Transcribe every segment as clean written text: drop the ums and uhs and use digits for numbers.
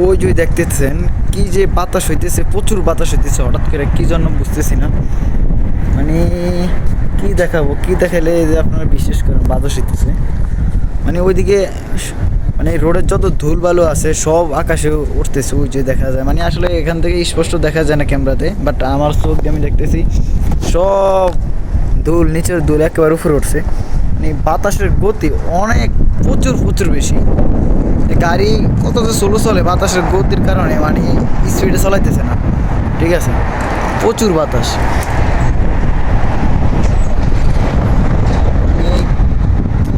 ওই যে দেখতেছেন কি যে বাতাস হইতেছে, প্রচুর বাতাস হইতেছে, হঠাৎ করে কি জন্য বুঝতেছি না। মানে কি দেখাবো, কি দেখালে যে আপনারা বিশ্বাস করেন বাতাস হইতেছে। মানে ওইদিকে মানে রোডের যত ধুল বালু আছে সব আকাশে উঠতেছে, ওই যে দেখা যায়। মানে আসলে এখান থেকে স্পষ্ট দেখা যায় না ক্যামেরাতে, বাট আমার চোখ দিয়ে আমি দেখতেছি সব ধুল, নিচের ধুল একেবারে উপরে উঠছে। মানে বাতাসের গতি অনেক, প্রচুর প্রচুর বেশি। গাড়ি কত যে স্লো চলে বাতাসের গতির কারণে, মানে স্পিডে চালাইতেছে না, ঠিক আছে। প্রচুর বাতাস।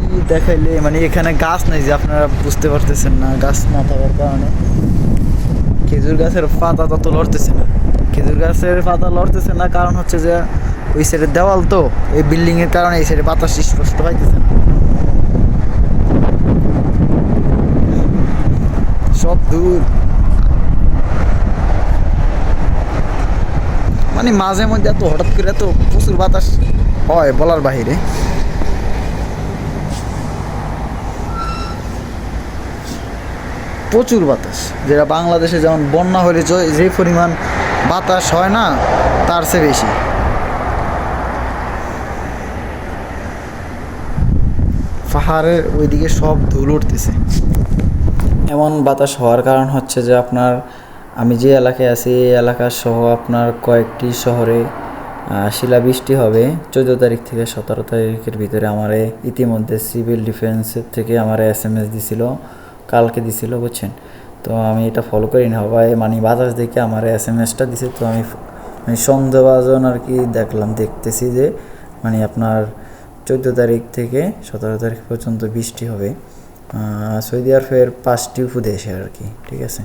কি দেখাইলে মানে এখানে গাছ নাই, যে আপনারা বুঝতে পারতেছেন না, গাছ না থাকার কারণে খেজুর গাছের পাতা তত লড়তেছে না। খেজুর গাছের পাতা লড়তেছে না কারণ হচ্ছে যে ওই সাইডের দেওয়াল তো, এই বিল্ডিংয়ের কারণে এই সাইডে বাতাস স্পষ্ট পাইতেছে না, সব দূর। মানে মাঝে মধ্যে এত হঠাৎ করে এত প্রচুর বাতাস হয় বলার বাহিরে। প্রচুর বাতাস, যেটা বাংলাদেশে যেমন বন্যা হলে যে পরিমাণ বাতাস হয় না, তার চেয়ে বেশি। পাহাড়ের ওইদিকে সব ধুলো উঠতেছে। এমন বাতাস হওয়ার কারণ হচ্ছে যে আপনার, আমি যে এলাকায় আছি এই এলাকা সহ আপনার কয়েকটি শহরে শিলাবৃষ্টি হবে 14 তারিখ থেকে 17 তারিখের ভিতরে। আমার ইতিমধ্যে সিভিল ডিফেন্সের থেকে আমার SMS দিছিল, কালকে দিছিল, বুঝছেন। তো আমি এটা ফলো করি না ভাই, মানে বাতাস দেখে আমার SMS-টা দিছে। তো আমি মানে সন্দেহভাজন আর কি দেখতেছি যে মানে আপনার 14 তারিখ থেকে 17 তারিখ পর্যন্ত বৃষ্টি হবে সৌদি আরবের 5টি উপদেশে আর কি, ঠিক আছে।